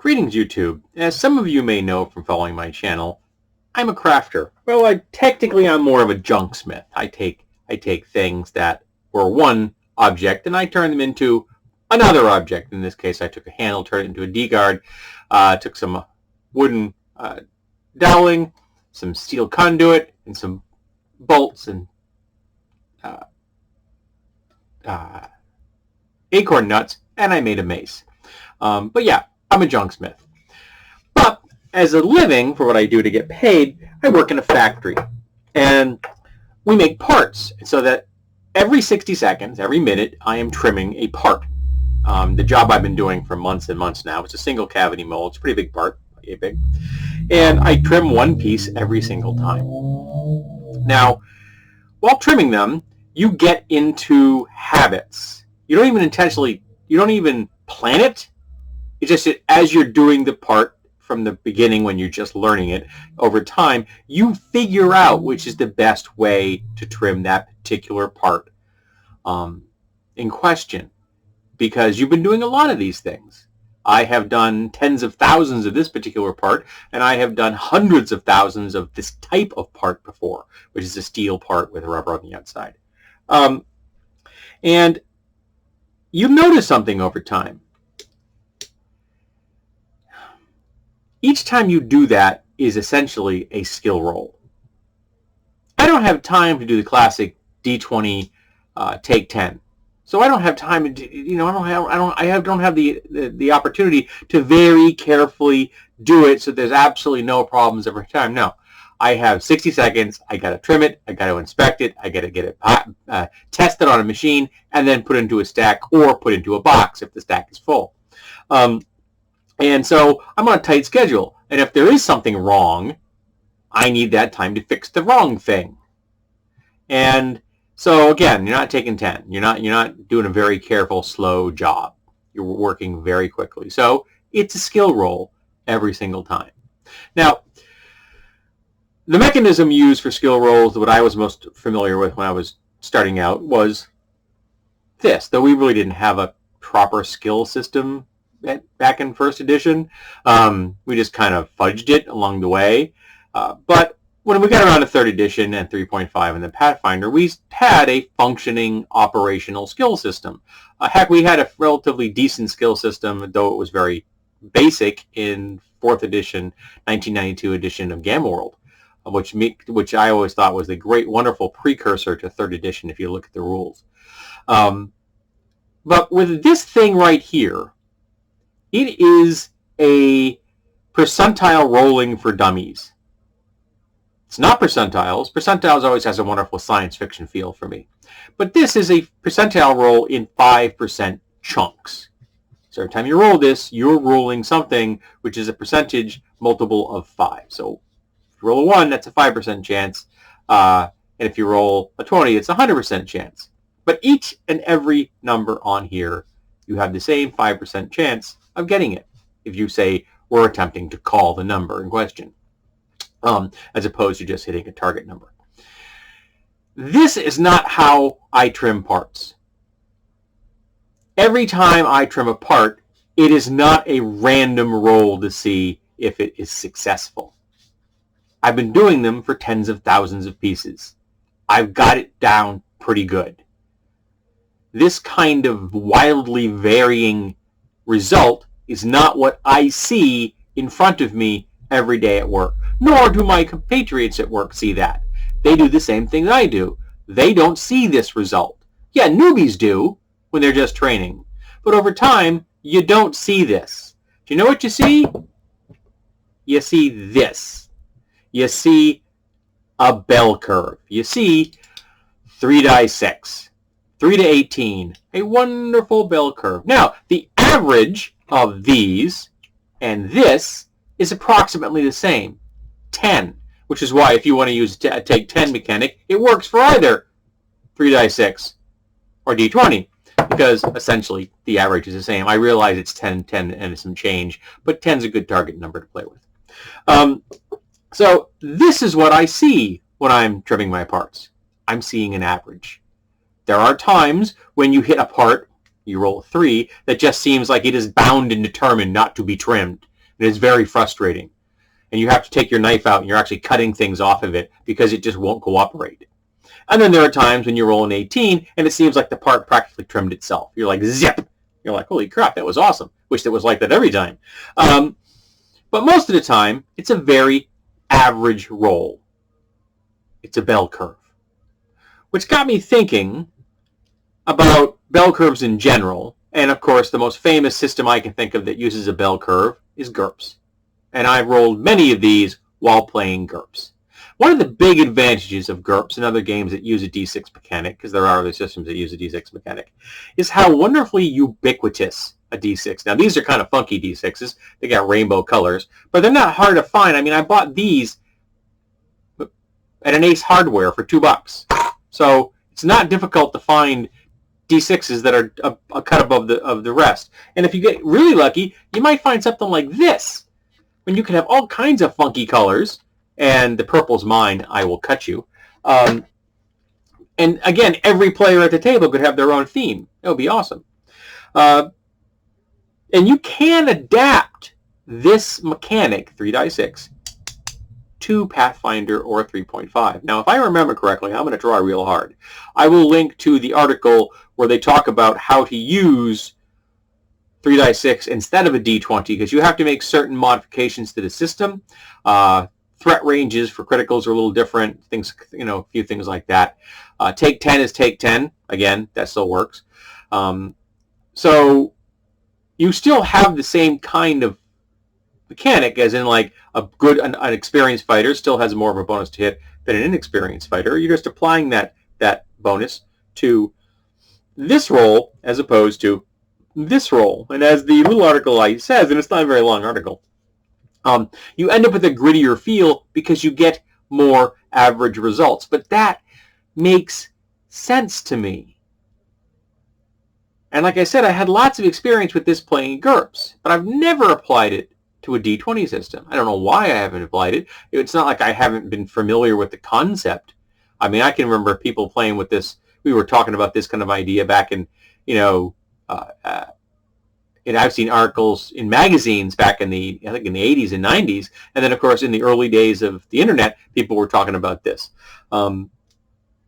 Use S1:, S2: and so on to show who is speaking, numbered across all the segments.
S1: Greetings, YouTube. As some of you may know from following my channel, I'm a crafter. Well, technically I'm more of a junksmith. I take things that were one object and I turn them into another object. In this case, I took a handle, turned it into a D-guard, took some wooden dowling, some steel conduit, and some bolts and acorn nuts, and I made a mace. But yeah, I'm a junksmith. But as a living, for what I do to get paid, I work in a factory. And we make parts, so that every 60 seconds, every minute, I am trimming a part. The job I've been doing for months and months now. It's a single cavity mold. It's a pretty big part. Big. And I trim one piece every single time. Now, while trimming them, you get into habits. You don't even plan it. It's just that as you're doing the part from the beginning when you're just learning it, over time, you figure out which is the best way to trim that particular part in question. Because you've been doing a lot of these things. I have done tens of thousands of this particular part, and I have done hundreds of thousands of this type of part before, which is a steel part with rubber on the outside. And you notice something over time. Each time you do that is essentially a skill roll. I don't have time to do the classic D20 take 10. So I don't have time to, I don't have the opportunity to very carefully do it so there's absolutely no problems every time. No, I have 60 seconds. I got to trim it. I got to inspect it. I got to get it tested on a machine and then put into a stack or put into a box if the stack is full. And so I'm on a tight schedule. And if there is something wrong, I need that time to fix the wrong thing. And so again, you're not taking 10. You're not doing a very careful, slow job. You're working very quickly. So it's a skill roll every single time. Now, the mechanism used for skill rolls, what I was most familiar with when I was starting out, was this. Though we really didn't have a proper skill system back in first edition, we just kind of fudged it along the way. But when we got around to 3rd edition and 3.5 in the Pathfinder, we had a functioning operational skill system. Heck, we had a relatively decent skill system, though it was very basic in 4th edition, 1992 edition of Gamma World, which I always thought was the great, wonderful precursor to 3rd edition if you look at the rules. But with this thing right here, it is a percentile rolling for dummies. It's not percentiles. Percentiles always has a wonderful science fiction feel for me. But this is a percentile roll in 5% chunks. So every time you roll this, you're rolling something which is a percentage multiple of 5. So if you roll a 1, that's a 5% chance. And if you roll a 20, it's a 100% chance. But each and every number on here, you have the same 5% chance of getting it if you say we're attempting to call the number in question, as opposed to just hitting a target number. This is not how I trim parts. Every time I trim a part, it is not a random roll to see if it is successful. I've been doing them for tens of thousands of pieces. I've got it down pretty good. This kind of wildly varying result is not what I see in front of me every day at work. Nor do my compatriots at work see that. They do the same thing I do. They don't see this result. Yeah, newbies do when they're just training. But over time, you don't see this. Do you know what you see? You see this. You see a bell curve. You see 3 die 6. 3 to 18. A wonderful bell curve. Now, the average of these and this is approximately the same. 10, which is why if you want to use a take 10 mechanic, it works for either 3 die 6 or D20, because essentially the average is the same. I realize it's 10, 10, and some change, but 10 is a good target number to play with. So this is what I see when I'm trimming my parts. I'm seeing an average. There are times when you hit a part, you roll a 3, that just seems like it is bound and determined not to be trimmed. And it's very frustrating. And you have to take your knife out and you're actually cutting things off of it because it just won't cooperate. And then there are times when you roll an 18 and it seems like the part practically trimmed itself. You're like, zip! You're like, holy crap, that was awesome. Wish it was like that every time. But most of the time, it's a very average roll. It's a bell curve. Which got me thinking about bell curves in general. And of course, the most famous system I can think of that uses a bell curve is GURPS. And I've rolled many of these while playing GURPS. One of the big advantages of GURPS and other games that use a D6 mechanic, because there are other systems that use a D6 mechanic, is how wonderfully ubiquitous a D6. Now, these are kind of funky D6s. They got rainbow colors, but they're not hard to find. I mean, I bought these at an Ace Hardware for $2. So it's not difficult to find D6s that are a cut above the rest. And if you get really lucky, you might find something like this, when you can have all kinds of funky colors. And the purple's mine, I will cut you. And again, every player at the table could have their own theme. That would be awesome. And you can adapt this mechanic, 3-die-6, to Pathfinder or 3.5. Now, if I remember correctly, I'm going to try real hard. I will link to the article where they talk about how to use 3-die-6 instead of a D20, because you have to make certain modifications to the system. Threat ranges for criticals are a little different. Things, a few things like that. Take 10 is take 10. Again, that still works. So you still have the same kind of mechanic, as in like an experienced fighter still has more of a bonus to hit than an inexperienced fighter. You're just applying that bonus to this roll as opposed to this roll. And as the little article says, and it's not a very long article, you end up with a grittier feel because you get more average results. But that makes sense to me. And like I said, I had lots of experience with this playing GURPS, but I've never applied it to a D20 system. I don't know why I haven't applied it. It's not like I haven't been familiar with the concept. I mean, I can remember people playing with this. We were talking about this kind of idea back in, and I've seen articles in magazines back in the 80s and 90s. And then, of course, in the early days of the internet, people were talking about this. And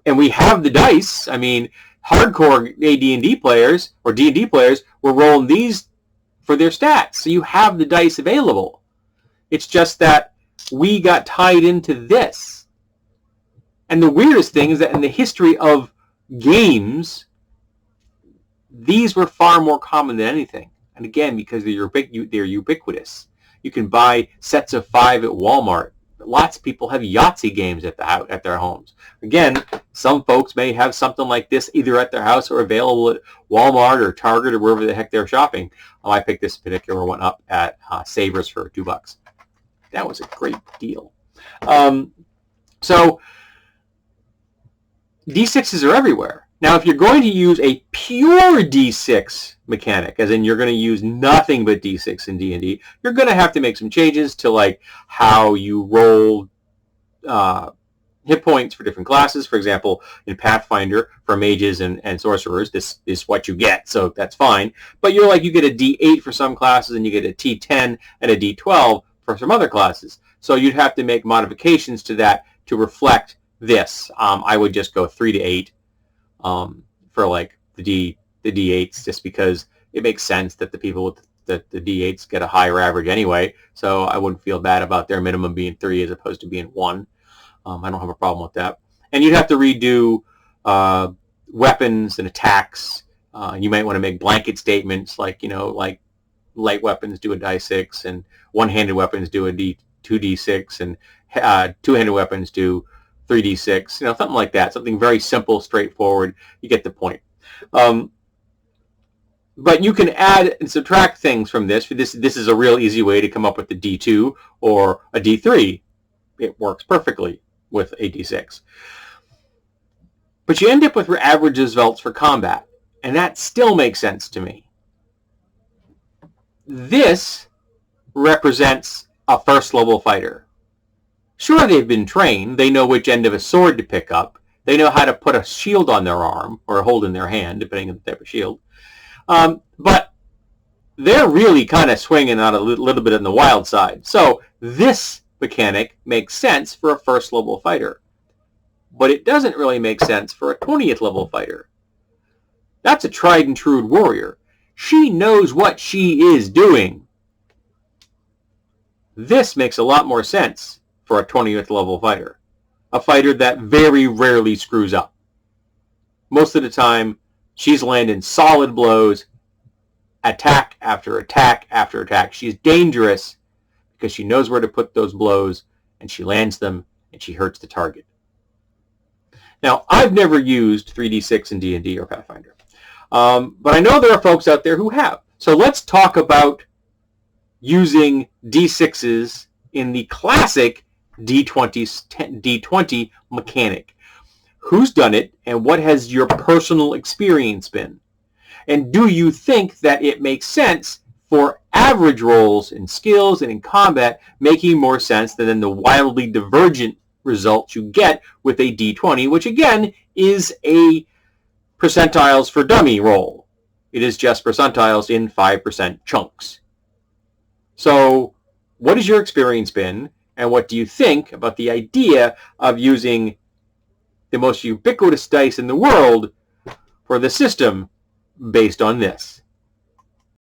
S1: we have the dice. I mean, hardcore AD&D players or D&D players were rolling these for their stats. So you have the dice available. It's just that we got tied into this. And the weirdest thing is that in the history of games, these were far more common than anything. And again, because they're ubiquitous. You can buy sets of 5 at Walmart. Lots of people have Yahtzee games at their homes. Again, some folks may have something like this either at their house or available at Walmart or Target or wherever the heck they're shopping. I picked this particular one up at Savers for $2. That was a great deal. So D6s are everywhere. Now, if you're going to use a pure D6 mechanic, as in you're going to use nothing but D6 in D&D, you're going to have to make some changes to like how you roll hit points for different classes. For example, in Pathfinder, for mages and sorcerers, this is what you get, so that's fine. But you get a D8 for some classes, and you get a T10 and a D12 for some other classes. So you'd have to make modifications to that to reflect this. I would just go 3 to 8. For like the D8s, just because it makes sense that the people with the D8s get a higher average anyway, so I wouldn't feel bad about their minimum being 3 as opposed to being 1. I don't have a problem with that. And you'd have to redo weapons and attacks. You might want to make blanket statements like light weapons do a die-6 and one-handed weapons do a 2d6 and two-handed weapons do 3d6, something like that. Something very simple, straightforward. You get the point. But you can add and subtract things from this. This is a real easy way to come up with a D2 or a D3. It works perfectly with a D6. But you end up with average results for combat, and that still makes sense to me. This represents a first-level fighter. Sure, they've been trained. They know which end of a sword to pick up. They know how to put a shield on their arm or hold in their hand, depending on the type of shield. But they're really kind of swinging on a little bit on the wild side. So this mechanic makes sense for a first level fighter, but it doesn't really make sense for a 20th level fighter. That's a tried and true warrior. She knows what she is doing. This makes a lot more sense for a 20th level fighter. A fighter that very rarely screws up. Most of the time, she's landing solid blows, attack after attack after attack. She's dangerous because she knows where to put those blows, and she lands them, and she hurts the target. Now, I've never used 3d6 in D&D or Pathfinder, but I know there are folks out there who have. So let's talk about using d6s in the classic D20 mechanic. Who's done it, and what has your personal experience been? And do you think that it makes sense for average rolls in skills and in combat, making more sense than in the wildly divergent results you get with a D20, which again is a percentiles for dummy roll. It is just percentiles in 5% chunks. So what has your experience been, and what do you think about the idea of using the most ubiquitous dice in the world for the system based on this?